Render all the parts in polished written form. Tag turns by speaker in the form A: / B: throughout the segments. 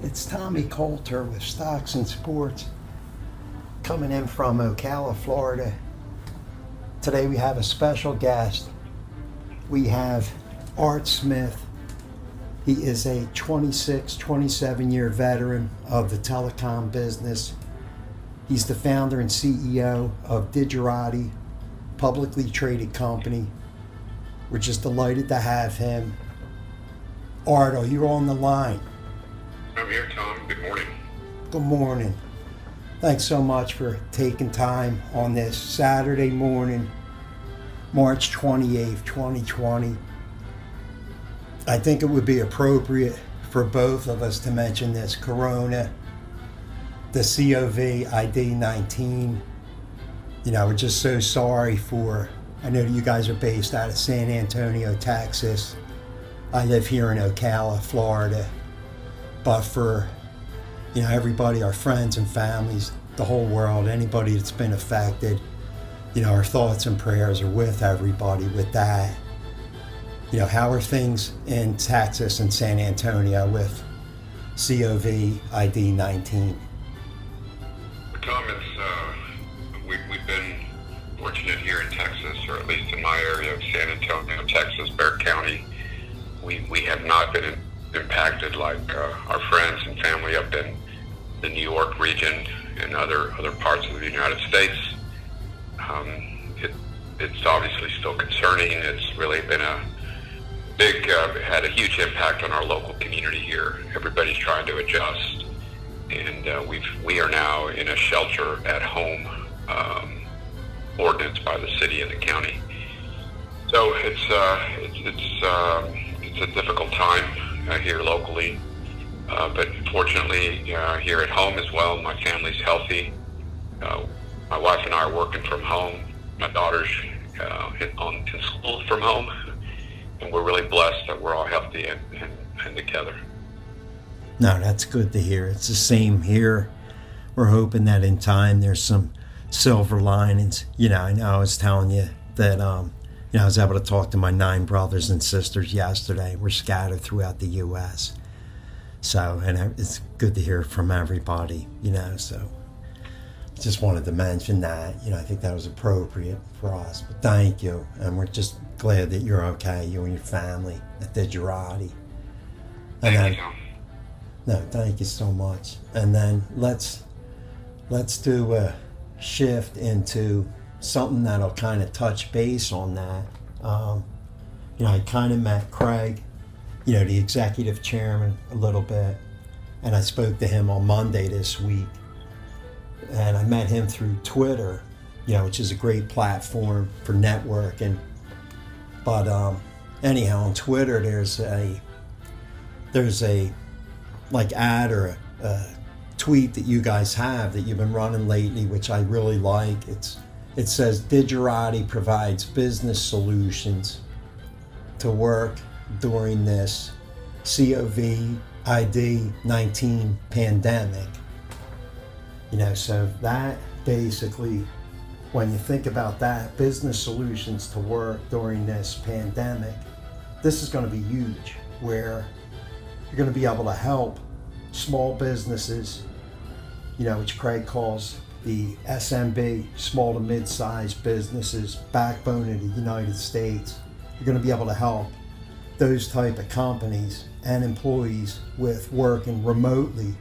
A: It's Tommy Coulter with Stocks and Sports coming in from Ocala, Florida. Today we have a special guest. We have Art Smith. He is a 27 year veteran of the telecom business. He's the founder and CEO of DTGI, publicly traded company. We're just delighted to have him. Art, are you on the line?
B: I'm here, Tom. Good morning.
A: Good morning. Thanks so much for taking time on this Saturday morning, March 28th, 2020. I think it would be appropriate for both of us to mention this Corona, the COVID-19. We're just so sorry I know you guys are based out of San Antonio, Texas. I live here in Ocala, Florida. But for, everybody, our friends and families, the whole world, anybody that's been affected, our thoughts and prayers are with everybody with that. How are things in Texas and San Antonio with COVID-19?
B: Tom, we've been fortunate here in Texas, or at least in my area of San Antonio, Texas, Bexar County. We have not been impacted like our friends and family up in the New York region and other parts of the United States. It's obviously still concerning. It's really been had a huge impact on our local community here. Everybody's trying to adjust, and we are now in a shelter at home ordinance by the city and the county. So it's a difficult time here locally, but fortunately here at home as well, my family's healthy. My wife and I are working from home. My daughter's in school from home, and we're really blessed that we're all healthy and together.
A: No, that's good to hear. It's the same here. We're hoping that in time there's some silver linings. I know I was telling you that I was able to talk to my 9 brothers and sisters yesterday. We're scattered throughout the U.S. So, and it's good to hear from everybody, so just wanted to mention that. I think that was appropriate for us. But thank you. And we're just glad that you're okay, you and your family at DTGI.
B: Thank you, Tom.
A: No, thank you so much. And then let's do a shift into something that'll kind of touch base on that. I kind of met Craig, the executive chairman, a little bit, and I spoke to him on Monday this week. And I met him through Twitter, which is a great platform for networking. But anyhow, on Twitter, there's a like ad or a tweet that you guys have that you've been running lately, which I really like. It says DTGI provides business solutions to work during this COVID-19 pandemic. So that basically, when you think about that, business solutions to work during this pandemic, this is going to be huge, where you're going to be able to help small businesses, which Craig calls the SMB, small to mid-sized businesses, backbone of the United States. You're going to be able to help those type of companies and employees with working remotely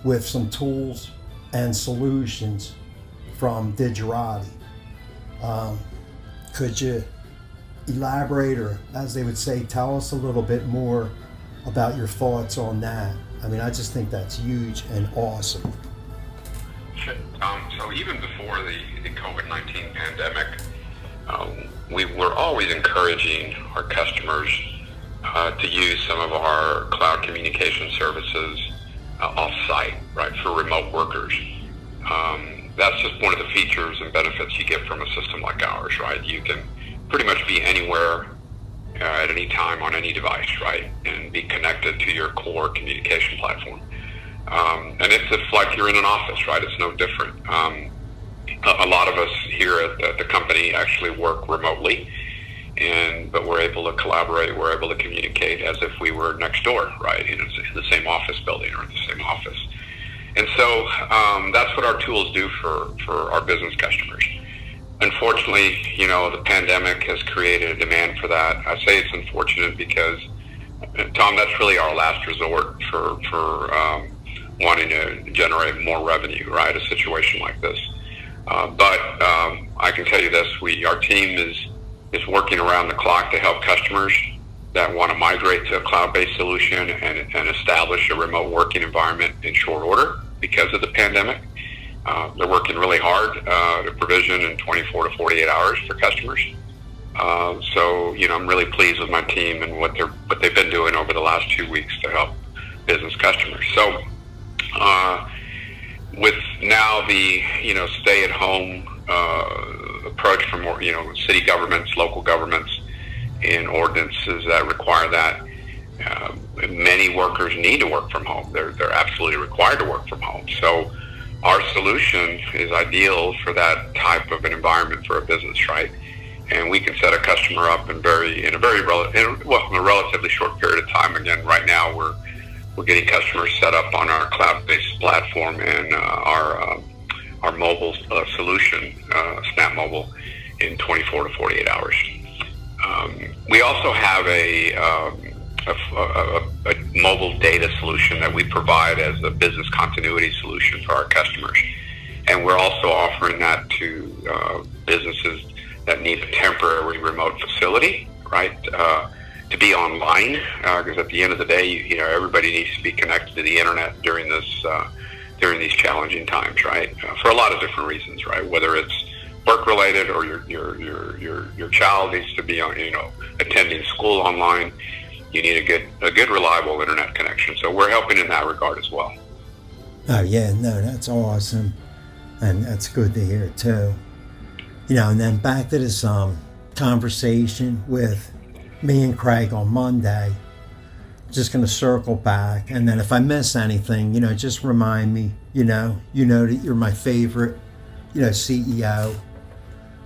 A: with some tools and solutions from DTGI. Could you elaborate, or as they would say, tell us a little bit more about your thoughts on that? I just think that's huge and awesome.
B: So even before the COVID-19 pandemic, we were always encouraging our customers to use some of our cloud communication services off-site, right, for remote workers. That's just one of the features and benefits you get from a system like ours, right? You can pretty much be anywhere at any time on any device, right, and be connected to your core communication platform. And it's like you're in an office, right? It's no different. A lot of us here at the company actually work remotely, but we're able to collaborate, we're able to communicate as if we were next door, right, in the same office building. building or in the same office. And so that's what our tools do for our business customers. Unfortunately, the pandemic has created a demand for that. I say it's unfortunate because, Tom, that's really our last resort for wanting to generate more revenue, right? A situation like this. But I can tell you this: our team is working around the clock to help customers that want to migrate to a cloud-based solution and establish a remote working environment in short order because of the pandemic. They're working really hard to provision in 24 to 48 hours for customers. So I'm really pleased with my team and what they've been doing over the last 2 weeks to help business customers. So with now the stay-at-home approach from city governments, local governments, and ordinances that require that, many workers need to work from home. They're absolutely required to work from home. So our solution is ideal for that type of an environment for a business, right? And we can set a customer up in a relatively short period of time. Again, right now we're getting customers set up on our cloud-based platform and our mobile solution, Snap Mobile, in 24 to 48 hours. We also have a mobile data solution that we provide as a business continuity solution for our customers. And we're also offering that to businesses that need a temporary remote facility, right, to be online, because at the end of the day, everybody needs to be connected to the internet during these challenging times, right? For a lot of different reasons, right? Whether it's work-related or your child needs to be on, attending school online, you need a good reliable internet connection. So we're helping in that regard as well.
A: Oh yeah, no, that's awesome, and that's good to hear too. And then back to this conversation with me and Craig on Monday. Just going to circle back, and then if I miss anything, just remind me. You know that you're my favorite, CEO.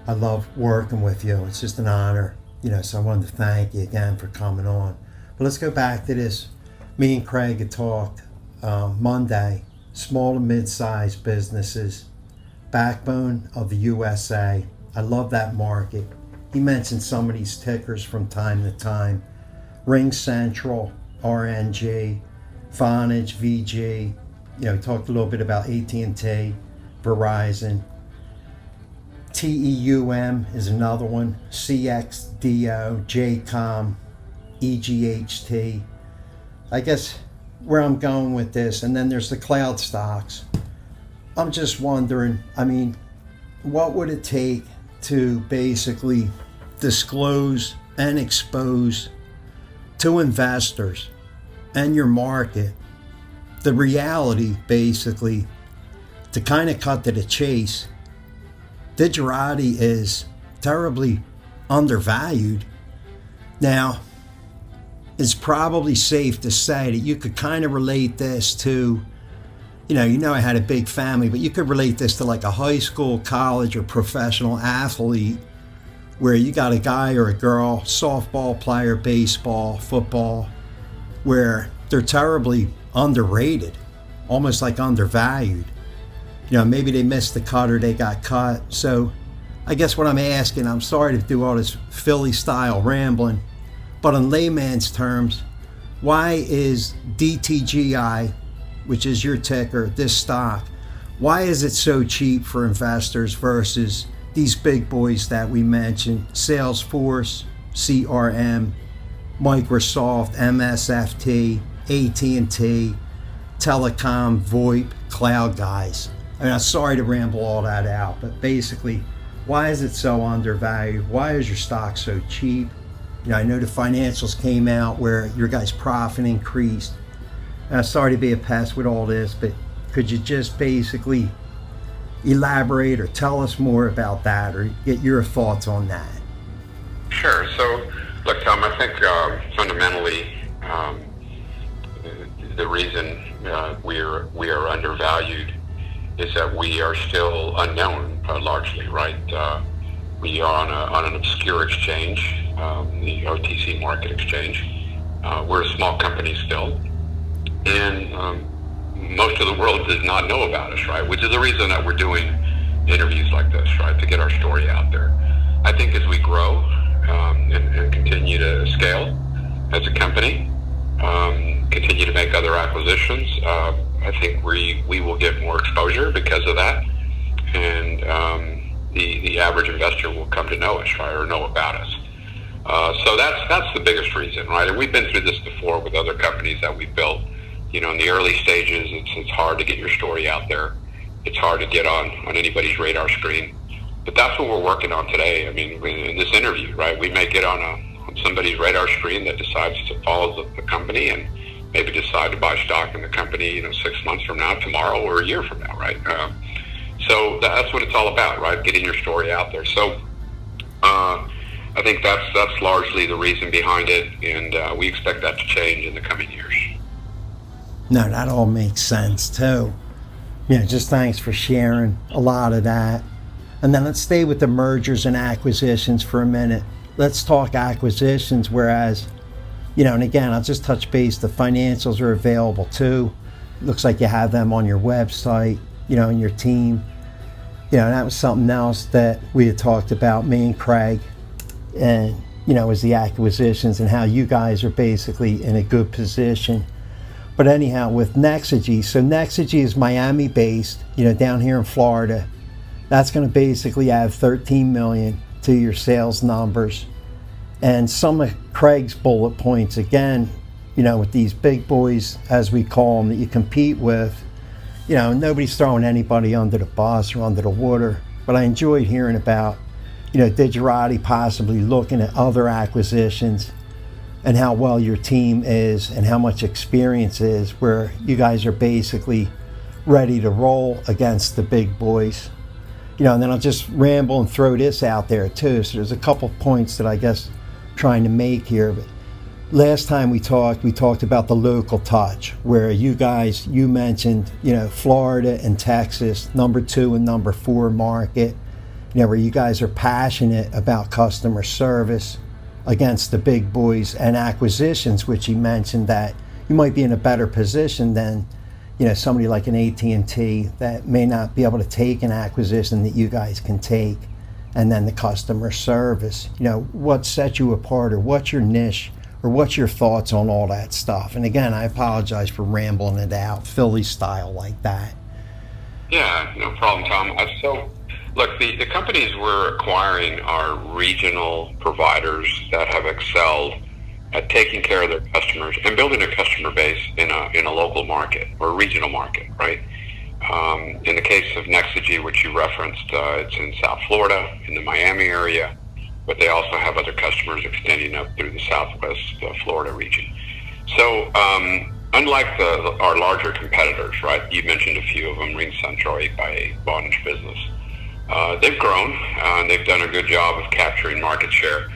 A: I love working with you. It's just an honor, So I wanted to thank you again for coming on. But let's go back to this. Me and Craig had talked Monday. Small to mid-sized businesses, backbone of the USA. I love that market. He mentioned some of these tickers from time to time. Ring Central, RNG, Vonage, VG. Talked a little bit about AT&T, Verizon. TEUM is another one. CXDO, JCOM, EGHT. I guess where I'm going with this, and then there's the cloud stocks. I'm just wondering, what would it take to basically disclose and expose to investors and your market the reality, basically, to kind of cut to the chase? Digerati is terribly undervalued. Now, it's probably safe to say that you could kind of relate this to, I had a big family, but you could relate this to like a high school, college, or professional athlete where you got a guy or a girl, softball player, baseball, football, where they're terribly underrated, almost like undervalued. Maybe they missed the cut or they got cut. So I guess what I'm asking, I'm sorry to do all this Philly style rambling, but in layman's terms, why is DTGI, which is your ticker, this stock, why is it so cheap for investors versus these big boys that we mentioned, Salesforce, CRM, Microsoft, MSFT, AT&T, telecom, VoIP, cloud guys? I'm sorry to ramble all that out, but basically, why is it so undervalued? Why is your stock so cheap? I know the financials came out where your guys' profit increased. I'm sorry to be a pest with all this, but could you just basically elaborate or tell us more about that, or get your thoughts on that?
B: Sure. So, look, Tom, I think fundamentally the reason we are undervalued is that we are still unknown, largely, right? We are on an obscure exchange, the OTC market exchange. We're a small company still. and most of the world does not know about us, right? Which is the reason that we're doing interviews like this, right? To get our story out there. I think as we grow and continue to scale as a company, continue to make other acquisitions, I think we will get more exposure because of that, and the average investor will come to know us, right, or know about us. So that's the biggest reason, right? And we've been through this before with other companies that we've built. You know, in the early stages, it's hard to get your story out there. It's hard to get on anybody's radar screen. But that's what we're working on today. I mean, in this interview, right, we may get on somebody's radar screen that decides to follow the company and maybe decide to buy stock in the company, 6 months from now, tomorrow, or a year from now, right? So that's what it's all about, right? Getting your story out there. So I think that's largely the reason behind it, and we expect that to change in the coming years.
A: No, that all makes sense too. Just thanks for sharing a lot of that. And then let's stay with the mergers and acquisitions for a minute. Let's talk acquisitions, whereas, and again, I'll just touch base. The financials are available too. Looks like you have them on your website, and your team. That was something else that we had talked about, me and Craig, and, was the acquisitions and how you guys are basically in a good position. But anyhow, with Nexigy, so Nexigy is Miami based, down here in Florida. That's going to basically add 13 million to your sales numbers. And some of Craig's bullet points, again, with these big boys, as we call them, that you compete with, nobody's throwing anybody under the bus or under the water. But I enjoyed hearing about, Digerati possibly looking at other acquisitions and how well your team is and how much experience is, where you guys are basically ready to roll against the big boys. And then I'll just ramble and throw this out there too. So there's a couple points that I guess I'm trying to make here. But last time we talked about the local touch, where you mentioned, Florida and Texas, number 2 and number 4 market, where you guys are passionate about customer service against the big boys and acquisitions, which he mentioned that you might be in a better position than, somebody like an AT&T that may not be able to take an acquisition that you guys can take. And then the customer service, what sets you apart, or what's your niche, or what's your thoughts on all that stuff? And again, I apologize for rambling it out, Philly style like that.
B: Yeah, no problem, Tom. So, look, the companies we're acquiring are regional providers that have excelled at taking care of their customers and building a customer base in a local market or a regional market, right? In the case of Nexigy, which you referenced, it's in South Florida, in the Miami area, but they also have other customers extending up through the Southwest Florida region. So, unlike our larger competitors, right? You mentioned a few of them, RingCentral, 8x8, Vonage Business. They've grown, and they've done a good job of capturing market share,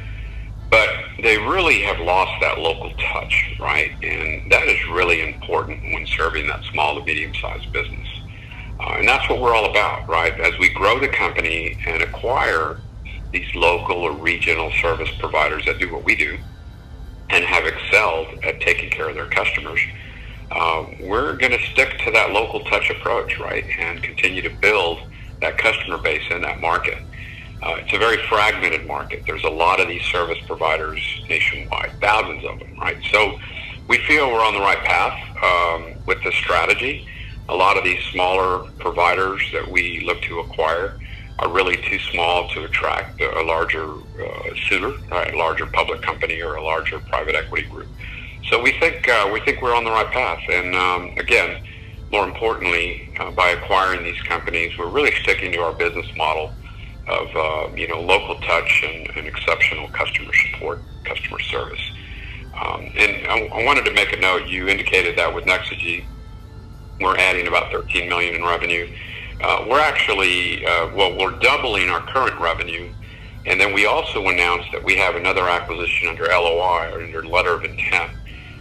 B: but they really have lost that local touch, right? And that is really important when serving that small to medium-sized business. And that's what we're all about, right? As we grow the company and acquire these local or regional service providers that do what we do and have excelled at taking care of their customers, we're going to stick to that local touch approach, right? And continue to build that customer base in that market. It's a very fragmented market. There's a lot of these service providers nationwide, thousands of them, right? So we feel we're on the right path with this strategy. A lot of these smaller providers that we look to acquire are really too small to attract a larger suitor, right? A larger public company or a larger private equity group. So we think we're on the right path. And again, more importantly, by acquiring these companies, we're really sticking to our business model of local touch and exceptional customer support, customer service. And I wanted to make a note. You indicated that with Nexigy, we're adding about 13 million in revenue. We're actually we're doubling our current revenue, and then we also announced that we have another acquisition under LOI, or under letter of intent.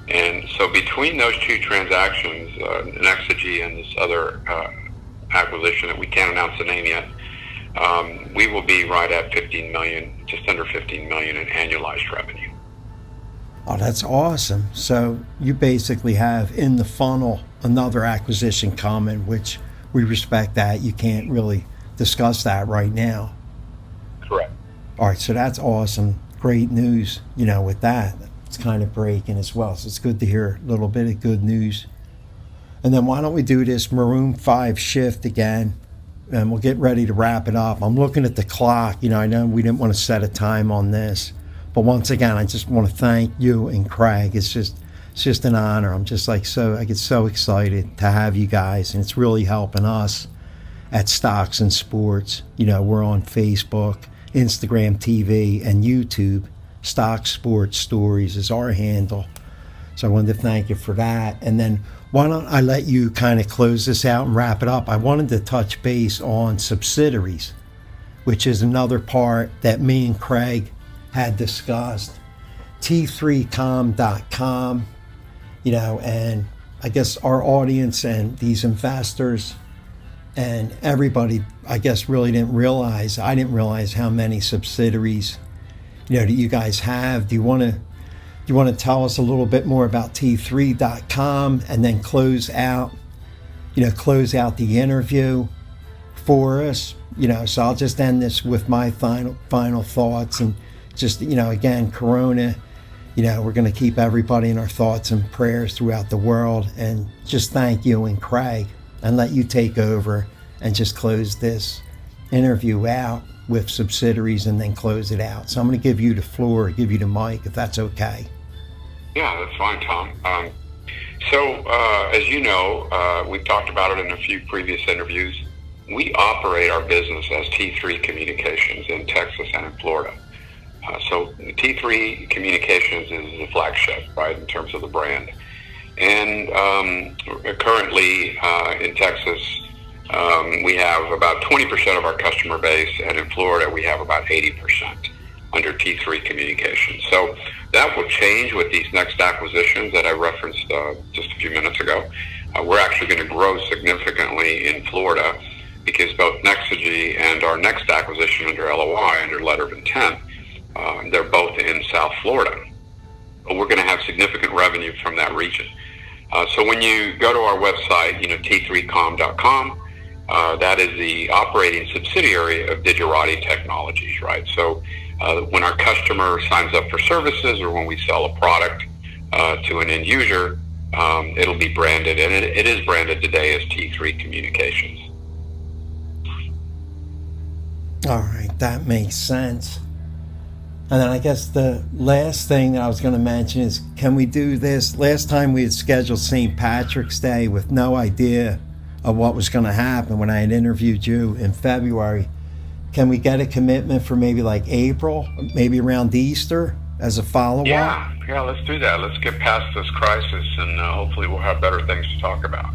B: And so between those two transactions, Nexigy and this other acquisition that we can't announce the name yet, we will be right at 15 million, just under 15 million in annualized revenue.
A: Oh, that's awesome. So you basically have in the funnel another acquisition coming, which we respect that. You can't really discuss that right now.
B: Correct.
A: All right, so that's awesome. Great news, with that. It's kind of breaking as well. So it's good to hear a little bit of good news. And then why don't we do this Maroon 5 shift again? And we'll get ready to wrap it up. I'm looking at the clock. I know we didn't want to set a time on this. But once again, I just want to thank you and Craig. It's just an honor. I'm just I get so excited to have you guys, and it's really helping us at Stocks and Sports. We're on Facebook, Instagram TV, and YouTube. Stock Sports Stories is our handle. So I wanted to thank you for that. And then why don't I let you kind of close this out and wrap it up? I wanted to touch base on subsidiaries, which is another part that me and Craig had discussed. T3com.com, and I guess our audience and these investors and everybody, I guess, really didn't realize, I didn't realize how many subsidiaries, that you guys have. Do you want to tell us a little bit more about T3.com and then close out the interview for us? So I'll just end this with my final thoughts, and just, again, Corona, we're going to keep everybody in our thoughts and prayers throughout the world, and just thank you and Craig, and let you take over and just close this interview out with subsidiaries and then close it out. So I'm going to give you the floor, give you the mic, if that's okay.
B: Yeah, that's fine, Tom. As you know, we've talked about it in a few previous interviews. We operate our business as T3 Communications in Texas and in Florida. So T3 Communications is the flagship, right, in terms of the brand. And currently in Texas, we have about 20% of our customer base, and in Florida, we have about 80% under T3 Communications. So that will change with these next acquisitions that I referenced just a few minutes ago. We're actually going to grow significantly in Florida because both Nexagy and our next acquisition under LOI, under letter of intent, they're both in South Florida. But we're going to have significant revenue from that region. So when you go to our website, T3com.com, that is the operating subsidiary of Digerati Technologies, right? So when our customer signs up for services or when we sell a product to an end user, it'll be branded, and it is branded today as T3 Communications.
A: All right, that makes sense. And then I guess the last thing that I was going to mention is, can we do this? Last time we had scheduled St. Patrick's Day with no idea of what was going to happen when I had interviewed you in February. Can we get a commitment for maybe like April, maybe around Easter as a follow-up?
B: Yeah, let's do that. Let's get past this crisis, and hopefully we'll have better things to talk about.